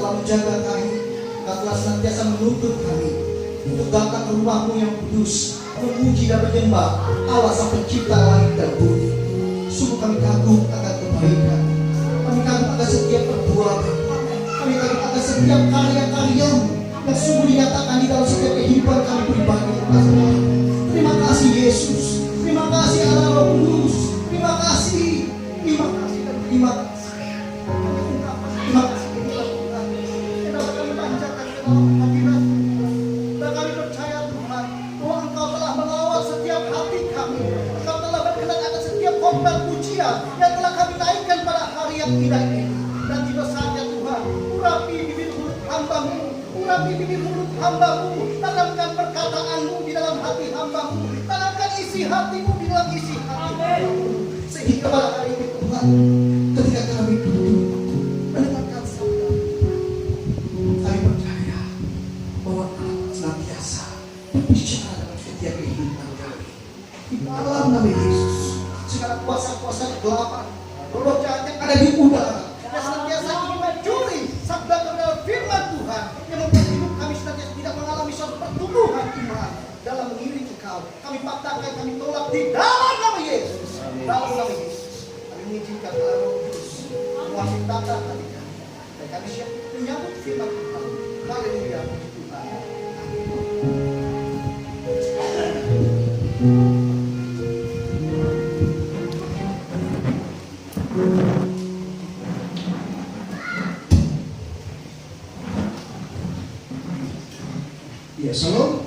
telah menjaga kami, Engkau telah senantiasa menuntun kami untuk datang ke rumah-Mu yang kudus, memuji dan menyembah Allah Sang Pencipta langit dan bumi. Sungguh kami kagum akan kebaikan, kami kagum akan setiap perbuatan, kami kagum akan setiap karya-karya yang sungguh dinyatakan di dalam setiap kehidupan kami pribadi. Terima kasih Yesus, terima kasih Allah Roh Kudus, terima kasih, terima kasih dan terima kasih. Terima kasih Tuhan, yang dapat kami panjatkan ke dalam hadirat dan kami percaya Tuhan bahwa Engkau telah mengawal setiap hati kami. Engkau telah berkenan akan setiap korban pujian yang telah kami naikkan pada hari yang indah ini. Dan tiba saja Tuhan, urapi bibir mulut hamba-Mu, urapi bibir mulut hamba-Mu, tanamkan perkataan-Mu di dalam hati hamba-Mu, tanamkan isi hati-Mu di dalam isi hati-Mu, sehingga pada hari ini Tuhan, ketika kami duduk mendengarkan sabda, kami percaya bahwa Engkau senantiasa berbicara dalam setiap kehidupan kami. Di dalam nama Yesus, segala kuasa-kuasa kegelapan, roh jahat yang ada di udara yang senantiasa ingin mencuri sabda kebenaran firman Tuhan yang membuat hidup kami senantiasa tidak mengalami suatu pertumbuhan iman dalam mengiring Engkau, kami patahkan, kami tolak di dalam nama Yesus. Dalam nama Yesus kami mengizinkan Allah Roh Kudus menguasai tata hati kami dan kami siap menyambut firman Tuhan. Haleluya, puji Tuhan. Ya, shalom.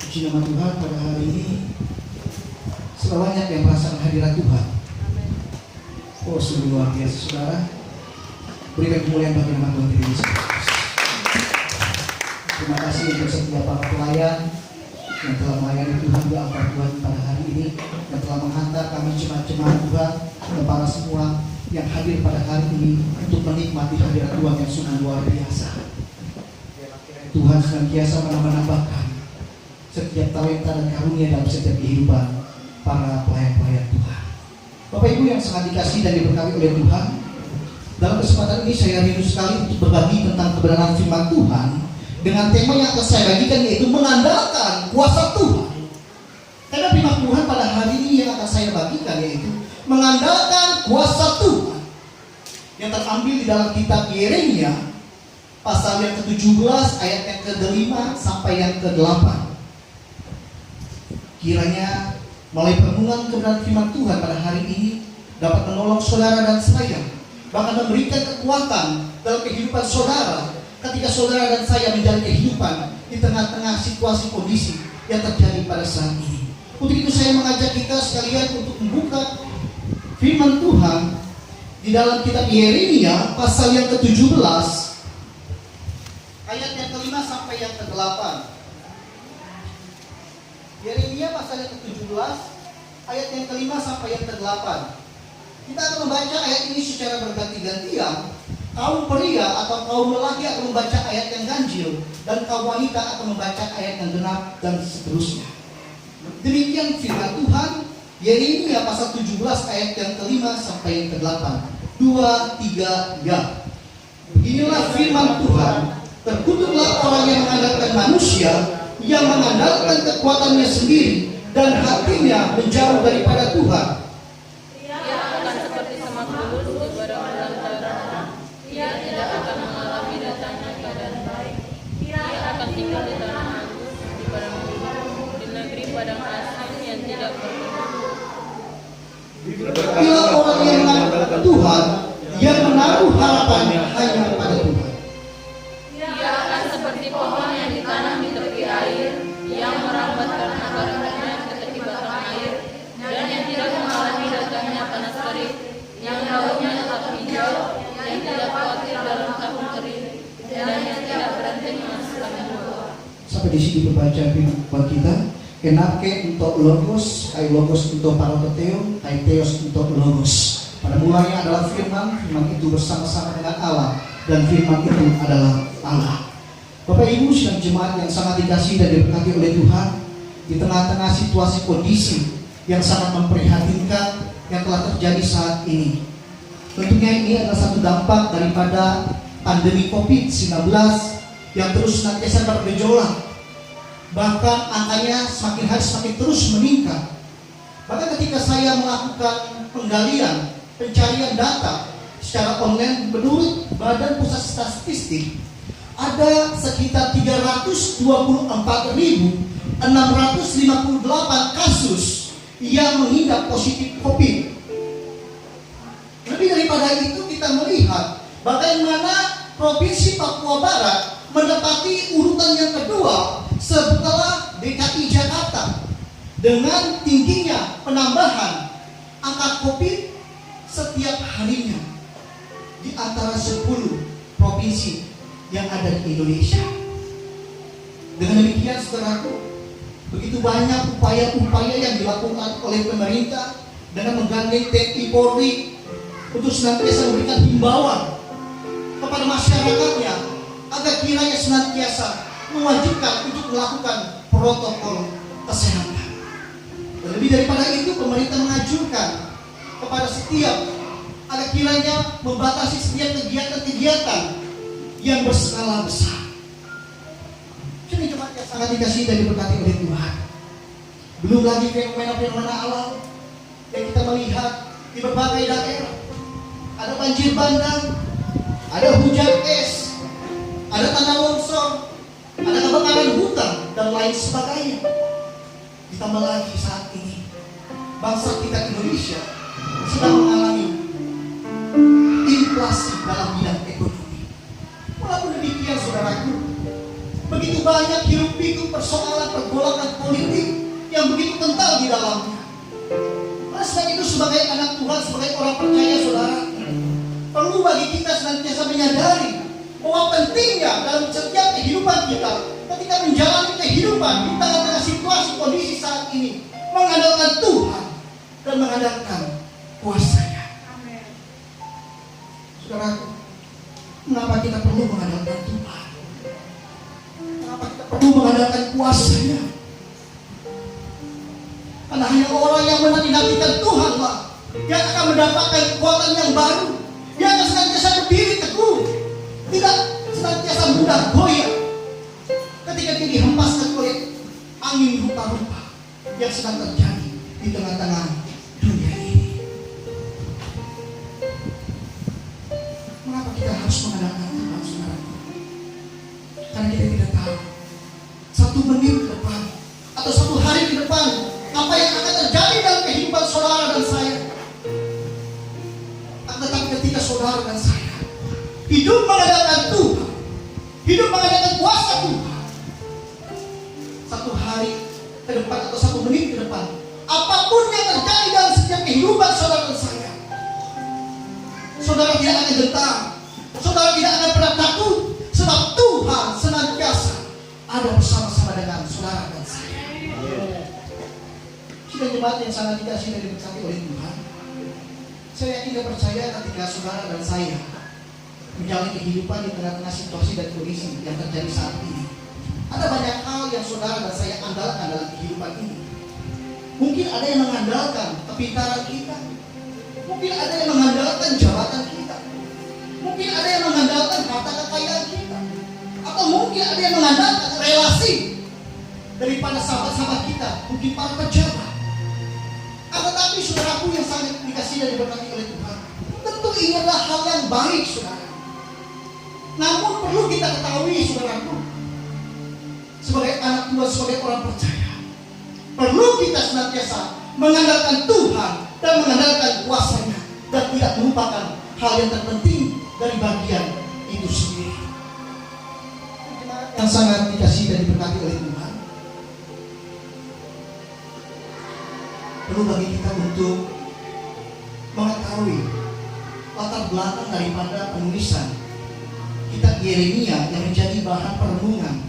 Puji nama Tuhan pada hari ini. Sebanyak yang merasakan hadirat Tuhan. Oh, sungguh luar biasa saudara. Berikan kemuliaan bagi nama Tuhan Yesus. Terima kasih untuk setiap para pelayan yang telah melayani Tuhan di altar Tuhan pada hari ini, yang telah menghantar kami jemaat-jemaat Tuhan dan para semua yang hadir pada hari ini untuk menikmati hadirat Tuhan yang sungguh luar biasa. Tuhan senantiasa menambah-nambahkan setiap talenta dan karunia dalam setiap kehidupan para pelayan-pelayan Tuhan. Bapak Ibu yang sangat dikasihi dan diberkati oleh Tuhan, dalam kesempatan ini saya rindu sekali untuk berbagi tentang kebenaran firman Tuhan dengan tema yang akan saya bagikan, yaitu mengandalkan kuasa Tuhan. Karena firman Tuhan pada hari ini yang akan saya bagikan yaitu mengandalkan kuasa Tuhan, yang terambil di dalam kitab Yeremia pasal yang ke-17 ayat yang ke-5 sampai yang ke-8. Kiranya melalui perenungan kebenaran firman Tuhan pada hari ini dapat menolong saudara dan saya, bahkan memberikan kekuatan dalam kehidupan saudara ketika saudara dan saya menjalani kehidupan di tengah-tengah situasi kondisi yang terjadi pada saat ini. Untuk itu saya mengajak kita sekalian untuk membuka firman Tuhan di dalam kitab Yeremia pasal yang ke-17 ayat yang ke-5 sampai yang ke-8. Yeremia pasal yang ke-17 ayat yang ke-5 sampai yang ke-8. Kita akan membaca ayat ini secara berganti-gantian. Kaum pria atau kaum lelaki akan membaca ayat yang ganjil, dan kaum wanita akan membaca ayat yang genap, dan seterusnya. Demikian firman Tuhan, Yeremia pasal 17 ayat yang ke-5 sampai yang ke-8. 2, 3, ya. Beginilah firman Tuhan. Terkutuklah orang yang mengandalkan manusia, yang mengandalkan kekuatannya sendiri, dan hatinya menjauh daripada Tuhan. Ia akan seperti semak bulus di padang belantara. Ia tidak akan mengalami datangnya keadaan baik. Ia akan tinggal di tanah anggur, di padang gurun, di negeri padang asing yang tidak berpenghuni. Bila orang yang mengandalkan Tuhan, yang menaruh harapannya hanya pada Tuhan. Ia akan seperti pohon yang ditanam di tepi air, yang merambatkan akar-akarnya ke tepi batang air, dan yang tidak mengalami datangnya panas terik, yang daunnya tetap hijau, yang tidak khawatir dalam tahun kering, dan yang tidak berhenti menghasilkan buah. Sampai di sini membaca firman kita. Enake untuk logos, kai logos untuk paroteo, kai theos untuk logos. Pada mulanya adalah firman, firman itu bersama-sama dengan Allah, dan firman itu adalah Allah. Bapak Ibu sidang jemaat yang sangat dikasihi dan diberkati oleh Tuhan, di tengah-tengah situasi kondisi yang sangat memprihatinkan yang telah terjadi saat ini, tentunya ini adalah satu dampak daripada pandemi COVID-19 yang terus senantiasa bergejolak. Bahkan angkanya semakin hari semakin terus meningkat. Bahkan ketika saya melakukan penggalian, pencarian data secara online, menurut Badan Pusat Statistik, ada sekitar 324.658 kasus yang mengidap positif COVID. Lebih daripada itu, kita melihat bagaimana Provinsi Papua Barat menempati urutan yang kedua setelah DKI Jakarta dengan tingginya penambahan angka COVID setiap harinya di antara 10 provinsi yang ada di Indonesia. Dengan demikian, saudaraku, begitu banyak upaya-upaya yang dilakukan oleh pemerintah dengan menggandeng TNI Polri untuk senantiasa memberikan himbauan kepada masyarakatnya agar kiranya senantiasa mewajibkan untuk melakukan protokol kesehatan. Dan lebih daripada itu, pemerintah mengajukan kepada setiap agar kiranya membatasi setiap kegiatan-kegiatan yang berskala besar. Ini cuma yang sangat dikasih dan diberkati oleh Tuhan. Belum lagi fenomena-fenomena alam yang kita melihat di berbagai daerah. Ada banjir bandang, ada hujan es, ada tanah longsor, ada kebakaran hutan dan lain sebagainya. Ditambah lagi saat ini bangsa kita Indonesia sedang mengalami inflasi dalam bidang ekonomi. Walaupun demikian, saudaraku, begitu banyak hiruk-pikuk persoalan pergolakan politik yang begitu kental di dalamnya. Oleh sebab itu, sebagai anak Tuhan, sebagai orang percaya, saudara, perlu bagi kita senantiasa menyadari bahwa pentingnya dalam setiap kehidupan kita, ketika menjalani kehidupan di tengah-tengah situasi kondisi saat ini, mengandalkan Tuhan dan mengandalkan kuasa-Nya. Saudaraku, mengapa kita perlu mengandalkan Tuhan? Mengapa kita perlu mengandalkan kuasa-Nya? Karena hanya orang yang menanti-nantikan Tuhanlah yang akan mendapatkan kekuatan yang baru, yang akan senantiasa berdiri teguh, tidak senantiasa mudah goyah ketika dia dihempaskan oleh angin rupa-rupa yang sedang terjadi di tengah-tengah dunia ini. Mengapa kita harus mengandalkan Tuhan, saudara? Karena kita tidak tahu 1 menit ke depan atau 1 hari ke depan apa yang akan terjadi dalam kehidupan saudara dan saya. Tetapi ketika saudara dan saya hidup mengandalkan Tuhan, hidup mengandalkan kuasa Tuhan, 1 hari ke depan atau 1 menit ke depan, apapun yang terjadi dalam setiap kehidupan saudara dan saya, saudara tidak akan gentar, saudara tidak akan pernah takut, sebab Tuhan senantiasa ada bersama-sama dengan saudara dan saya. Sidang jemaat yang sangat dikasihi dan diberkati oleh Tuhan, saya yakin dan percaya ketika saudara dan saya menjalani kehidupan di tengah-tengah situasi dan kondisi yang terjadi saat ini, ada banyak hal yang saudara dan saya andalkan dalam kehidupan ini. Mungkin ada yang mengandalkan kepintaran kita, mungkin ada yang mengandalkan jabatan kita, mungkin ada yang mengandalkan harta kekayaan kita, atau mungkin ada yang mengandalkan relasi daripada sahabat-sahabat kita, mungkin para pejabat. Tetapi saudaraku yang sangat dikasihi dan diberkati oleh Tuhan, tentu ini adalah hal yang baik, saudara. Namun perlu kita ketahui, saudaraku, sebagai anak Tuhan, sebagai orang percaya, perlu kita senantiasa mengandalkan Tuhan dan mengandalkan kuasa-Nya, dan tidak melupakan hal yang terpenting dari bagian itu sendiri. Yang sangat dikasihi dan diberkati oleh Tuhan, perlu bagi kita untuk mengetahui latar belakang daripada penulisan kitab Yeremia yang menjadi bahan perenungan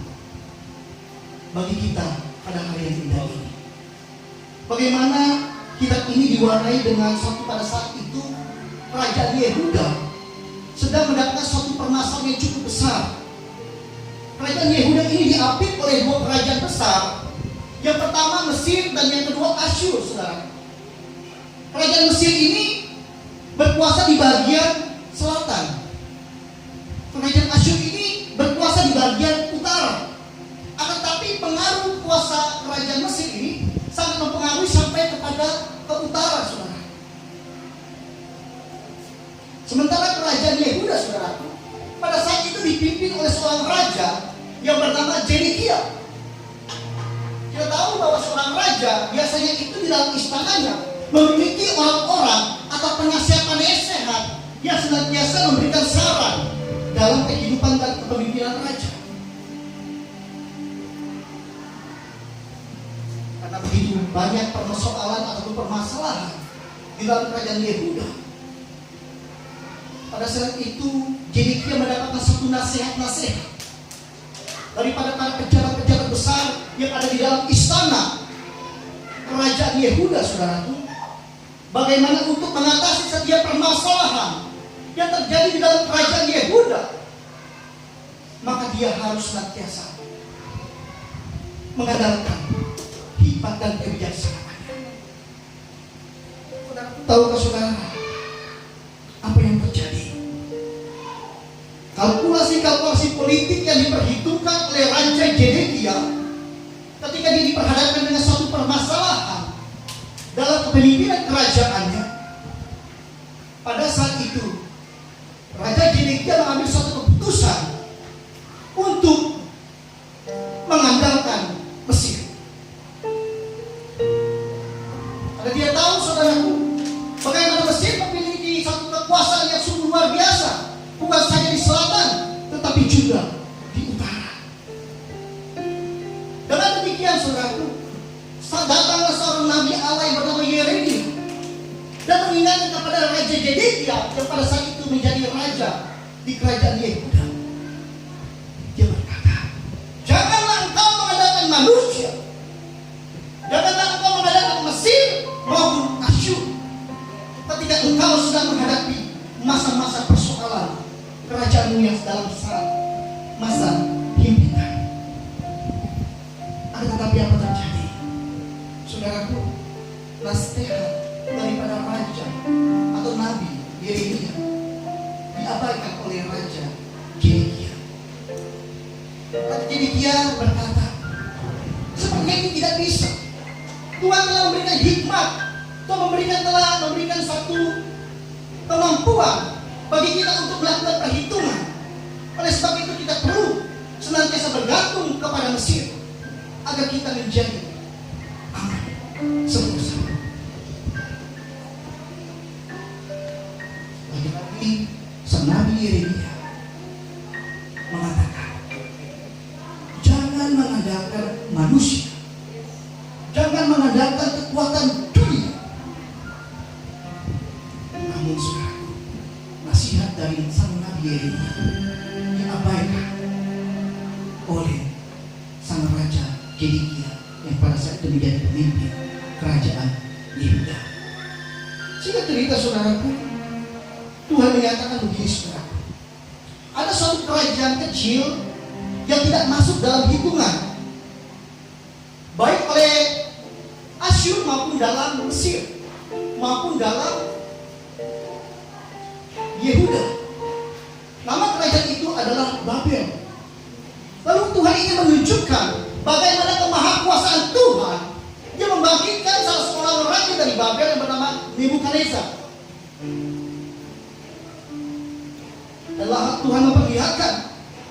bagi kita pada hari yang indah ini. Bagaimana kitab ini diwarnai dengan pada saat itu Kerajaan Yehuda sedang mendapatkan suatu permasalahan yang cukup besar. Kerajaan Yehuda ini diapit oleh 2 kerajaan besar. Yang pertama Mesir dan yang kedua Asyur, saudara. Kerajaan Mesir ini berkuasa di bagian selatan. Karena bagian utara. Akan tetapi pengaruh kuasa kerajaan Mesir ini sangat mempengaruhi sampai kepada ke utara, saudara. Sementara kerajaan Yehuda, saudara, pada saat itu dipimpin oleh seorang raja yang bernama Zedekia. Kita tahu bahwa seorang raja biasanya itu di dalam istananya memiliki orang-orang atau penasihat-penasihat yang senantiasa memberikan saran dalam kehidupan dan kepemimpinan raja. Karena begitu banyak persoalan atau permasalahan di dalam kerajaan Yehuda. Pada saat itu Zedekia mendapatkan satu nasihat-nasihat daripada para pejabat-pejabat besar yang ada di dalam istana kerajaan Yehuda, saudaraku. Bagaimana untuk mengatasi setiap permasalahan yang terjadi di dalam kerajaan Yehuda, maka dia harus senantiasa mengandalkan hikmat dan kebijaksanaannya. Tahukah saudara apa yang terjadi? Kalkulasi-kalkulasi politik yang diperhitungkan oleh Raja Zedekia ketika dia diperhadapkan dengan suatu permasalahan dalam kepemimpinan kerajaannya. Pada saat itu Raja Zedekia mengambil suatu keputusan untuk mengandalkan Mesir. Karena dia tahu, saudaraku, bagaimana Mesir memiliki satu kekuasaan yang sungguh luar biasa, bukan saja di selatan, tetapi juga di utara. Dengan demikian, saudaraku, datanglah seorang nabi Allah yang bernama Yeremia dan mengingatkan kepada Raja Zedekia yang pada saat itu menjadi raja di kerajaan Yehuda. Dia berkata, janganlah engkau mengandalkan manusia, janganlah engkau mengandalkan Mesir maupun Asyur ketika engkau sedang menghadapi masa-masa persoalan kerajaanmu yang dalam masa himpitan. Akan tetapi apa terjadi? Saudaraku, nasihat daripada raja atau nabi Yeremia diabaikan oleh Raja Zedekia. Raja Zedekia berkata, sepertinya ini tidak bisa. Tuhan telah memberikan hikmat, Tuhan telah memberikan satu kemampuan bagi kita untuk melakukan perhitungan. Oleh sebab itu kita perlu senantiasa bergantung kepada Mesir agar kita menjadi aman bersama. Lagi-lagi sang nabi Yeremia mengatakan, jangan mengandalkan manusia, jangan mengandalkan kekuatan dunia. Namun saudaraku, nasihat dari sang nabi Yeremia diabaikan oleh sang raja Zedekia yang pada saat itu menjadi pemimpin kerajaan Yehuda. Singkat cerita, saudaraku, Tuhan menyatakan begini, saudaraku, ada suatu kerajaan kecil yang tidak masuk dalam hitungan, baik oleh Asyur maupun dalam Mesir maupun dalam Yehuda. Nama kerajaan itu adalah Babel. Lalu Tuhan ingin menunjukkan bagaimana kemahakuasaan Tuhan yang membangkitkan salah seorang raja dari Babel yang bernama Nebukadnezar. Dan Tuhan memperlihatkan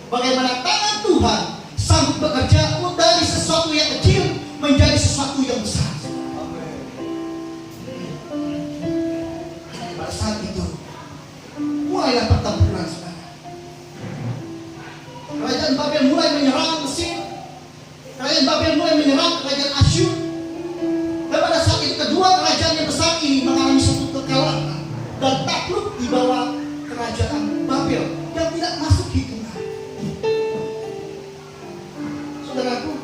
bagaimana tangan Tuhan sanggup bekerja dari sesuatu yang kecil menjadi sesuatu yang besar. Pada saat itu mulailah pertempuran, saudara. Kerajaan Babel mulai menyerang Mesir, kerajaan Babel mulai menyerang kerajaan Asyur. Dan pada saat itu kedua kerajaan yang besar ini mengalami suatu kekalahan dan takluk di bawah kerajaan Babel yang tidak masuk hitungan. Saudaraku,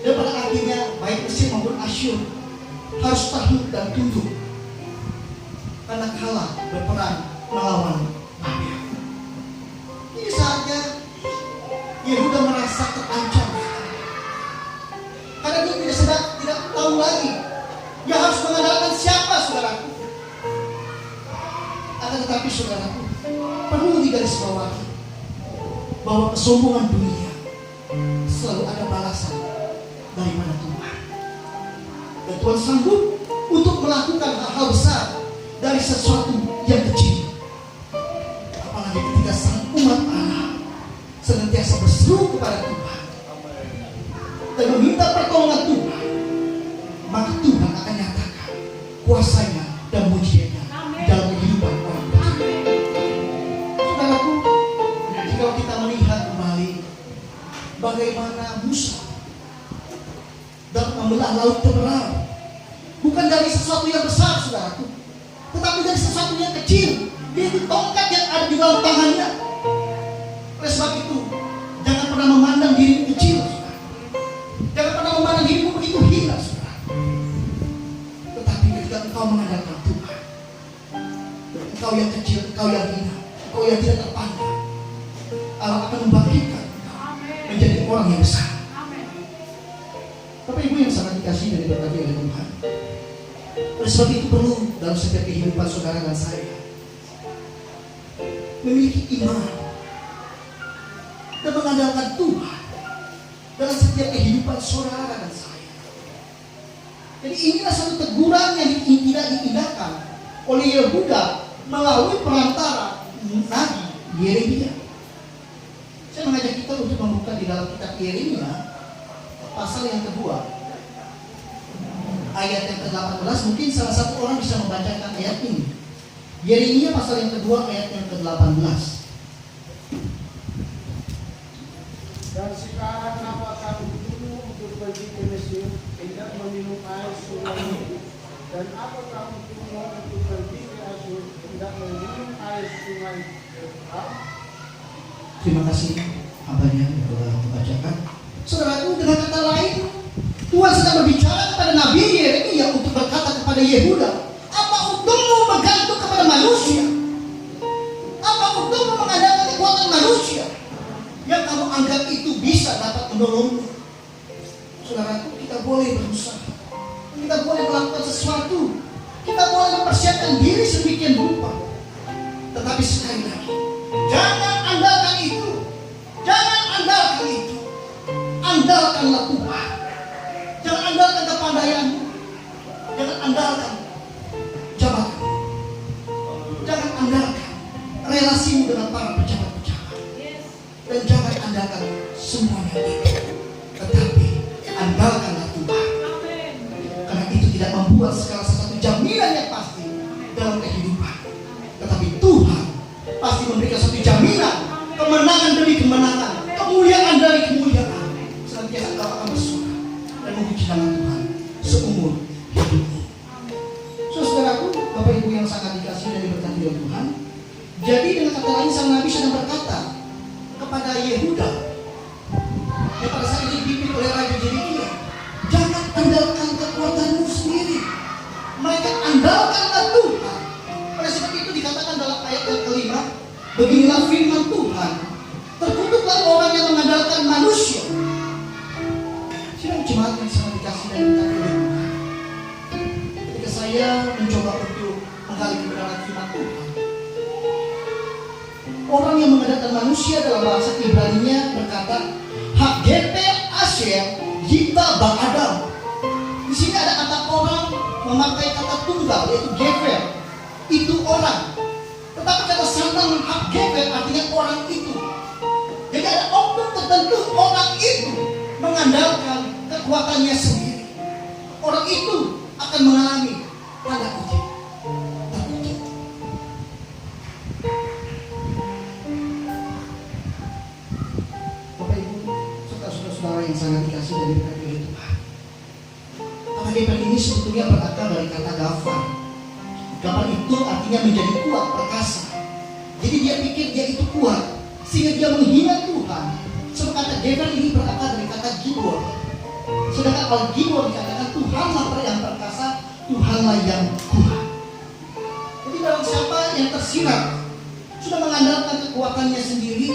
dan pada akhirnya baik Mesir maupun Asyur harus takluk dan tunduk karena kalah berperang melawan Babel. Ini saatnya Yehuda merasa terancam karena dia tidak tahu lagi dia harus mengandalkan siapa, saudaraku. Akan tetapi, saudaraku, perlu digarisbawahi bahwa kesombongan dunia selalu ada balasan daripada Tuhan. Dan Tuhan sanggup untuk melakukan hal-hal besar dari sesuatu yang kecil. Apalagi ketika sang umat Allah senantiasa berseru kepada Tuhan dan meminta pertolongan Tuhan, maka Tuhan akan nyatakan kuasanya dan mujizatnya dalam kehidupan orang percaya. Saudaraku, jika kita melihat kembali bagaimana Musa dapat membelah laut terbelah, bukan dari sesuatu yang besar, saudaraku, tetapi dari sesuatu yang kecil, yaitu tongkat yang ada di dalam tangannya. Oleh sebab itu, jangan pernah memandang dirimu kecil, saudara. Jangan pernah memandang dirimu begitu hina, saudara. Tetapi ketika engkau mengandalkan Tuhan, engkau yang kecil, engkau yang hina, engkau yang tidak terpandang, Allah akan membangkitkan menjadi orang yang besar. Bapak Ibu yang sangat dikasihi dan diberkati oleh Tuhan, oleh sebab itu perlu dalam setiap kehidupan saudara dan saya memiliki iman dan mengandalkan Tuhan dalam setiap kehidupan saudara dan saya. Jadi inilah satu teguran yang tidak diindahkan oleh Yehuda melalui perantara Nabi Yeremia. Saya mengajak kita untuk membuka di dalam kitab Yeremia pasal yang kedua, ayat yang ke-18. Mungkin salah satu orang bisa membacakan ayat ini. Yeremia pasal yang kedua, ayat yang ke-18. Dan sekarang apa kamu dulu untuk pergi ke Mesir, tidak meminum air sungai, dan apa kamu tunggu untuk pergi ke Asyur, tidak meminum air sungai. Terima kasih abahnya yang telah membacakan. Saudaraku, dengan kata lain, Tuhan sedang berbicara kepada Nabi Yeremia untuk berkata kepada Yehuda, apa untungmu bergantung kepada manusia? Apa untungmu mengandalkan kekuatan manusia yang kamu anggap itu bisa dapat menolongmu? Saudaraku, kita boleh berusaha, kita boleh melakukan sesuatu, kita boleh mempersiapkan diri sedemikian rupa. Tetapi sekali lagi, jangan andalkan itu, jangan andalkan itu. Andalkanlah Tuhan. Jangan andalkan kepandaianmu, jangan andalkan jabatan, jangan andalkan relasimu dengan para pejabat-pejabat, dan jangan andalkan semuanya itu. Tetapi andalkanlah Tuhan, karena itu tidak membuat segala sesuatu jaminan yang pasti dalam kehidupan. Tetapi Tuhan pasti memberikan suatu jaminan, kemenangan demi kemenangan, kemuliaan dari kemuliaan. Senantiasa engkau akan bersuara dan memuji nama Tuhan seumur hidupmu. Saudaraku, Bapak Ibu yang sangat dikasihi dan diberkati oleh Tuhan, jadi dengan kata lain sang Nabi sedang berkata kepada Yehuda yang pada saat itu dipimpin oleh Raja Yeremia, jangan andalkan kekuatanmu sendiri, melainkan andalkanlah Tuhan. Oleh sebab itu dikatakan dalam ayat yang kelima, beginilah firman Tuhan, terkutuklah orang yang mengandalkan manusia. Sidang jemaat yang sangat dikasihi dan diberkati oleh Tuhan, ketika saya mencoba untuk menggali kebenaran firman Tuhan, orang yang mengandalkan manusia dalam bahasa Ibrani-nya berkata Hageter Asher Yita Ba'adam. Di sini ada kata orang memakai kata tunggal, yaitu Gefer, itu orang. Tetapi kata sandang Hageter artinya orang itu. Jadi ada oknum tertentu orang itu mengandalkan kekuatannya sendiri. Orang itu akan mengalami tanda kutip terkutuk. Bapak Ibu, saudara-saudara yang sangat dikasihi dan diberkati oleh Tuhan, kata Gefer ini sebetulnya berasal dari kata gafar. Gafar itu artinya menjadi kuat, perkasa. Jadi dia pikir dia itu kuat, sehingga dia menghina Tuhan. Sebab kata Gefer ini berasal dari kata Gibor. Sedangkan kalau Gibor dikatakan Tuhanlah yang perkasa, Tuhanlah yang kuat. Jadi barang siapa yang tersirat sudah mengandalkan kekuatannya sendiri,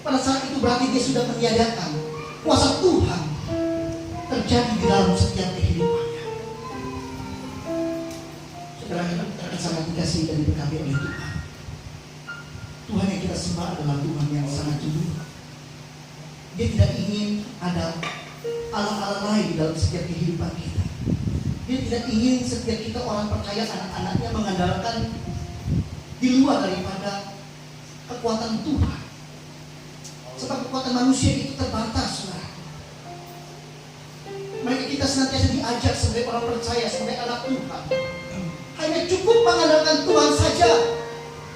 pada saat itu berarti dia sudah meniadakan kuasa Tuhan terjadi di dalam setiap kehidupannya. Saudara yang sangat dikasihi dan diberkati oleh Tuhan, Tuhan yang kita sembah adalah Tuhan yang sangat jujur. Dia tidak ingin ada ala-ala lain di dalam setiap kehidupan kita. Dia tidak ingin setiap kita orang percaya anak-anaknya mengandalkan di luar daripada kekuatan Tuhan. Sebab kekuatan manusia itu terbatas, saudara. Mereka kita senantiasa diajak sebagai orang percaya, sebagai anak Tuhan. Hanya cukup mengandalkan Tuhan saja.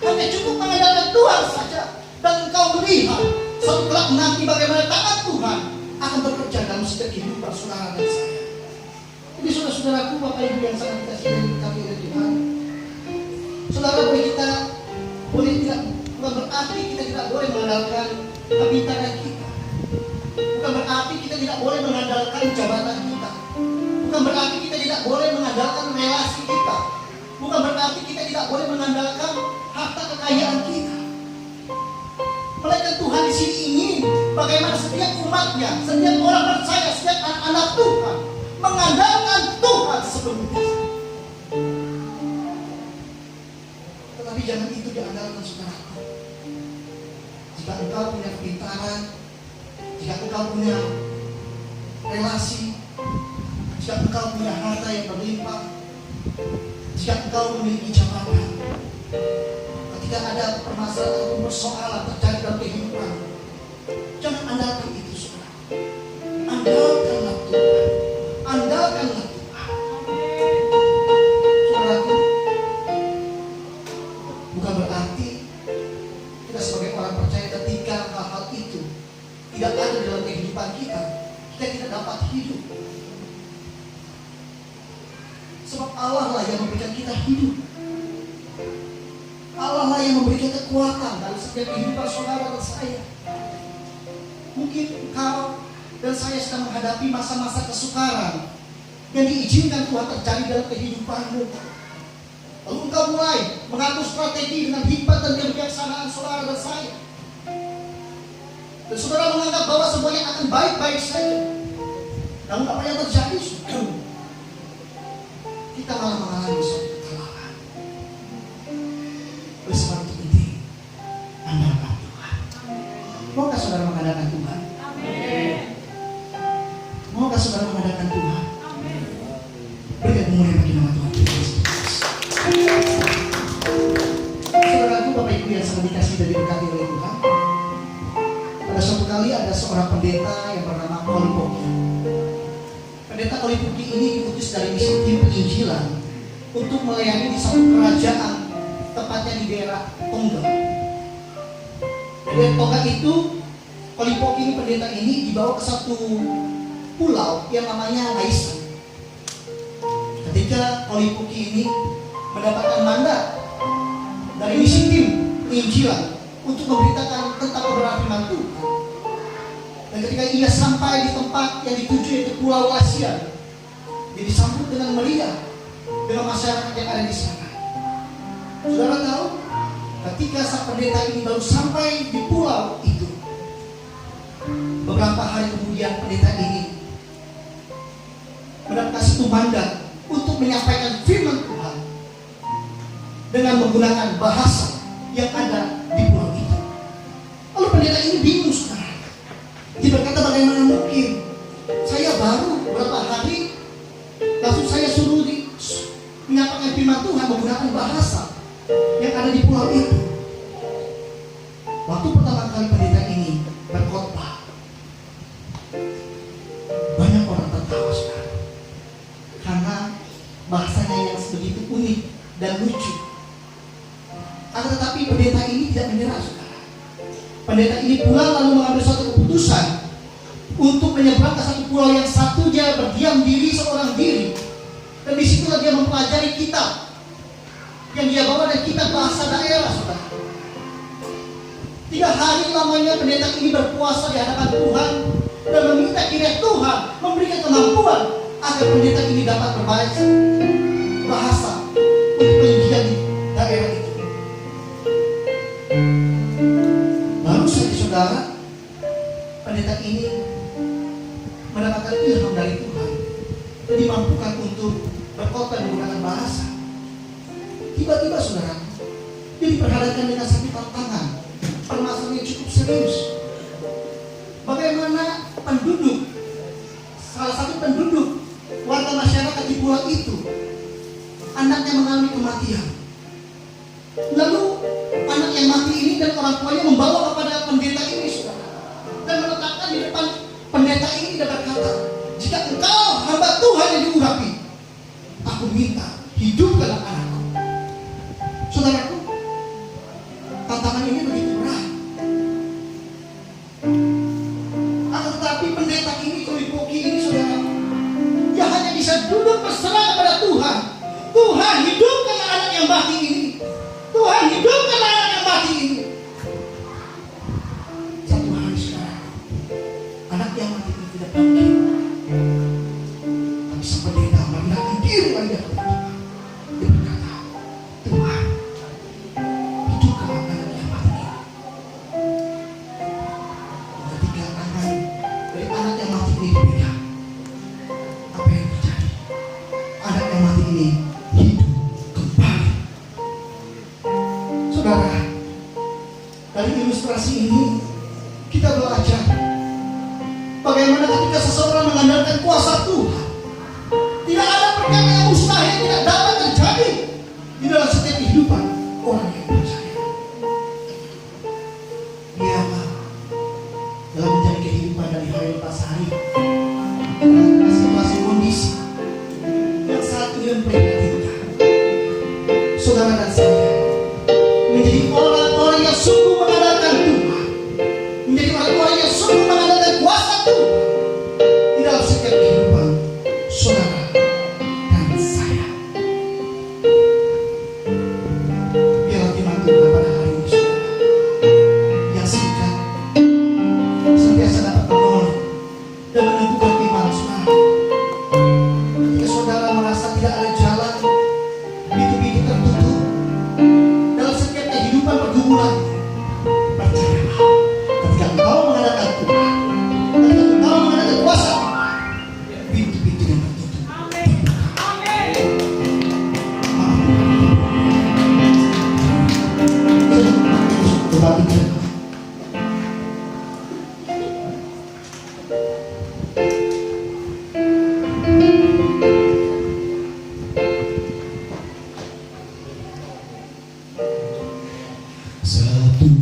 Hanya cukup mengandalkan Tuhan saja. Dan engkau melihat suatu kelak nanti bagaimana tangan Tuhan akan bekerja dalam setiap kehidupan saudara dan saya. Jadi saudara-saudaraku, Bapak Ibu yang sangat dikasihi dan diberkati oleh Tuhan, saudara boleh tidak, bukan berarti kita tidak boleh mengandalkan kepintaran kita. Bukan berarti kita tidak boleh mengandalkan jabatan kita. Bukan berarti kita tidak boleh mengandalkan relasi kita. Bukan berarti kita tidak boleh mengandalkan harta kekayaan kita. Melainkan Tuhan di sini ingin bagaimana setiap umatnya, setiap orang percaya, setiap anak-anak Tuhan mengandalkan Tuhan sepenuhnya. Tetapi jangan itu diandalkan saudaraku. Jika engkau punya kepintaran, jika engkau punya relasi, jika engkau punya harta yang berlimpah, jika engkau memiliki jabatan, ketika ada permasalahan atau persoalan terjadi dalam kehidupan, jangan andalkan itu, saudara. Andalkanlah Tuhan. Andalkanlah Tuhan. Saudaraku, bukan berarti kita sebagai orang percaya ketika hal-hal itu tidak ada dalam kehidupan kita, kita tidak dapat hidup. Sebab Allah lah yang memberikan kita hidup. Allah lah yang memberikan kekuatan dalam setiap kehidupan saudara dan saya. Mungkin engkau dan saya sedang menghadapi masa-masa kesukaran yang diizinkan Tuhan terjadi dalam kehidupanmu. Lalu engkau mulai mengatur strategi dengan hikmat dan kebijaksanaan saudara dan saya. Dan saudara menganggap bahwa semuanya akan baik-baik saja. Namun apa yang terjadi? Kita malah mengalami suatu kekalahan. Oleh sebab itu penting andalkan Tuhan. Maukah saudara mengandalkan Tuhan? Amin. Maukah saudara mengandalkan Tuhan? Berikan kemuliaan bagi nama Tuhan Yesus. Saudaraku, Bapak Ibu yang sangat dikasihi dan diberkati oleh Tuhan, pada suatu kali ada seorang pendeta yang bernama Kolipoki. Pendeta Kolipoki ini diutus dari misi tim penginjilan untuk melayani di satu kerajaan, tepatnya di daerah Tonga. Di daerah Tonga itu, Kolipoki ini, pendeta ini dibawa ke satu pulau yang namanya Laisa. Ketika Kolipoki ini mendapatkan mandat dari misi tim penginjilan untuk memberitakan tentang kebenaran firman Tuhan, dan ketika ia sampai di tempat yang dituju yaitu Pulau Asia, dia disambut dengan meriah dengan masyarakat yang ada di sana. Saudara tahu, ketika sang pendeta ini baru sampai di pulau itu, beberapa hari kemudian pendeta ini mendapatkan satu mandat untuk menyampaikan firman Tuhan dengan menggunakan bahasa yang ada di pulau itu. Lalu pendeta ini bingung, saudara. Dia berkata, bagaimana mungkin saya baru beberapa hari langsung saya suruh menyampaikan firman Tuhan menggunakan bahasa yang ada di pulau itu. Waktu pertama kali pendeta ini berkhotbah, banyak orang tertawa, saudara, karena bahasanya yang begitu unik dan lucu. Akan tetapi pendeta ini tidak menyerah, saudara. Pendeta ini pulang lalu mengambil suatu keputusan untuk menyeberang ke satu pulau yang satu. Dia berdiam diri seorang diri, dan disitulah dia mempelajari kitab yang dia bawa dari kitab bahasa daerah, saudara. 3 hari lamanya pendeta ini berpuasa di hadapan Tuhan dan meminta kiranya Tuhan memberikan kemampuan agar pendeta ini dapat berbaca bahasa untuk penginjilan di daerah itu. Lalu saudara, pendeta ini mendapatkan ilham dari Tuhan dan dimampukan untuk berkhotbah menggunakan bahasa. Tiba-tiba, saudara, dia diperhadapkan dengan satu tantangan, permasalahan yang cukup serius. Bagaimana di pulau itu anaknya mengalami kematian. Lalu anak yang mati ini dan orang tuanya membawa kepada pendeta ini, saudara, dan meletakkan di depan pendeta ini dan berkata, jika engkau hamba Tuhan yang diurapi, aku minta hidupkanlah anakku. Saudaraku, tantangan ini begitu berat. Akan tetapi pendeta ini, Kolipoki ini, saudara, dia hanya bisa duduk berserah kepada Tuhan. Tuhan, hidupkanlah anak yang mati ini. Tuhan, hidupkanlah anak yang mati ini. Satu hari sekarang, anak yang mati ini tidak bangkit. Tapi sang pendeta merendahkan diri pada Tuhan. Dia berkata, Tuhan, hidupkanlah anak yang mati ini. Ketika tangan dari anak yang mati ini dipegang, apa yang terjadi? Anak yang mati ini hidup kembali. Saudara, dari ilustrasi ini kita belajar bagaimana ketika seseorang mengandalkan kuasa Tuhan, tidak ada perkara yang mustahil tidak dapat terjadi di dalam setiap kehidupan orang yang percaya. Biarlah dalam menjalani kehidupan dari hari lepas hari, dalam situasi kondisi yang saat ini memprihatinkan, saudara dan saya menjadi orang-orang yang sungguh mengandalkan Tuhan, menjadi orang-orang yang sungguh mengandalkan kuasa Tuhan di dalam setiap kehidupan saudara dan saya. Biarlah firman Tuhan pada hari ini, saudara, yang singkat senantiasa dapat menolong dan menentukan iman saudara. Ketika saudara merasa tidak ada jalan, pintu-pintu tertutup dalam setiap kehidupan pergumulan, percayalah, ketika engkau mengandalkan Tuhan, ketika engkau mengandalkan kuasa Tuhan, pintu-pintu yang tertutup terbuka.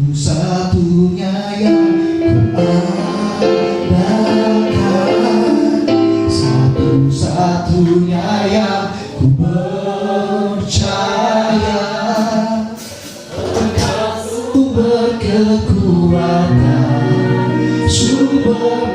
Satu-satunya yang ku andalkan, satu-satunya yang ku percaya, Engkau berkekuatan, sumber